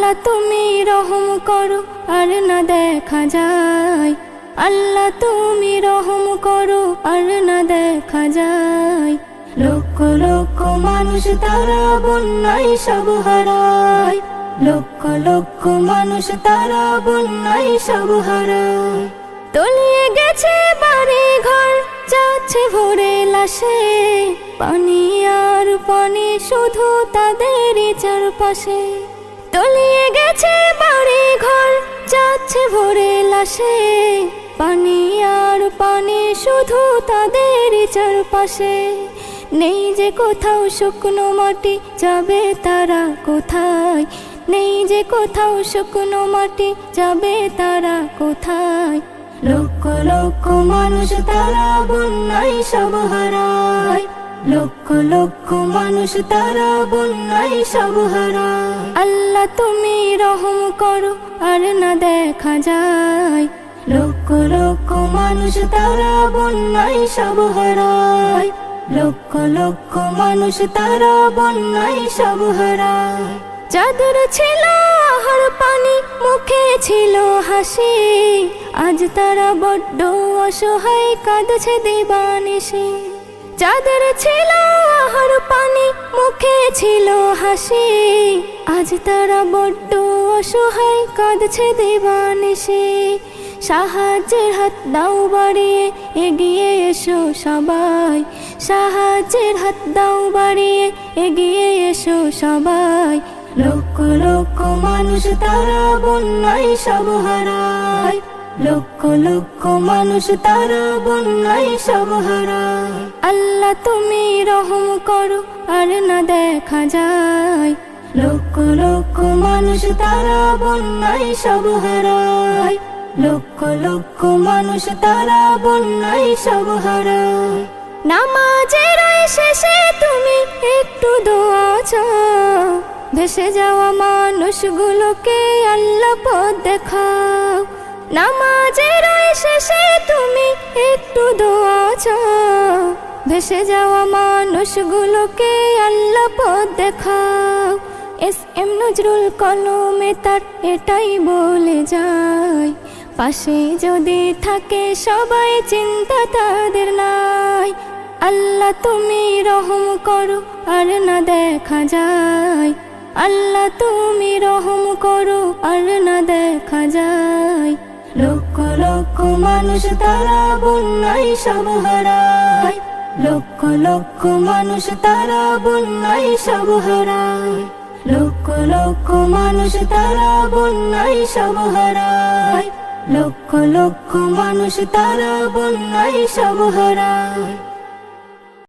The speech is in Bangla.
আল্লাহ তুমি রহম করো আর না দেখা যায়, আল্লাহ তুমি রহম করো আর না দেখা যায়। লক্ষ লক্ষ মানুষ তারা বন্যায় সব হারায়, লক্ষ লক্ষ মানুষ তারা বন্যায় সব হারায়। তলিয়ে গেছে বাড়ি ঘর, যাচ্ছে ভরে লাশে, পানি আর পানি শুধু তাদেরই চারপাশে। তলিয়ে গেছে বাড়ি ঘর, যাচ্ছে ভরে লাশে, পানি আর পানি শুধু তাদেরই চারপাশে। নেই যে কোথাও শুকনো মাটি, যাবে তারা কোথায়? নেই যে কোথাও শুকনো মাটি, যাবে তারা কোথায়? লক্ষ লক্ষ মানুষ তারা বন্যায় সব হারায়, লক্ষ লক্ষ মানুষ তারা বন্যায় সব হারায়। আল্লাহ তুমি রহম করো আর না দেখা যায়, লক্ষ লক্ষ মানুষ তারা বন্যায় সব হারায়, লক্ষ লক্ষ মানুষ তারা বন্যায় সব হারায়। যাদের ছিল আহার পানি, মুখে ছিল হাসি, আজ তারা বড্ড অসহায়, কাঁদছে দিবানিশি। যাদের ছিল আহার পানি, মুখে ছিল হাসি, আজ তারা বড্ড অসহায়, কাঁদছে দিবানিশি। সাহায্যের হাত দাও বাড়িয়ে, এগিয়ে এসো সবাই, সাহায্যের হাত দাও বাড়িয়ে, এগিয়ে এসো সবাই। লক্ষ লক্ষ মানুষ তারা বন্যায় সব হারায়, লক্ষ লক্ষ মানুষ তারা বন্যায় সব হারায়। আল্লাহ তুমি রহম করো আর না দেখা যায়, লক্ষ লক্ষ মানুষ তারা বন্যায় সব হারায়, লক্ষ লক্ষ মানুষ তারা বন্যায় সব হারায়। নামাজের শেষে তুমি একটু দোয়া চাও, ভেসে যাওয়া মানুষগুলোকে আল্লাহ পথ দেখাও। নামাজের শেষে তুমি একটু দোয়া চাও, ভেসে যাওয়া মানুষগুলোকে আল্লাহ পথ দেখাও। এস.এম. নজরুল কলমে তার এটাই বলে যায়, পাশে যদি থাকে সবাই চিন্তা তাদের নাই। আল্লাহ তুমি রহম করো আর না দেখা যায়, আল্লাহ তুমি রহম করো আর না দেখা যায়। লক্ষ লক্ষ মানুষ তারা বন্যায় সব হারায়, লক্ষ লক্ষ মানুষ তারা বন্যায় সব হারায়, লক্ষ লক্ষ মানুষ তারা বন্যায় সব হারায়, লক্ষ লক্ষ মানুষ তারা বন্যায় সব হারায়।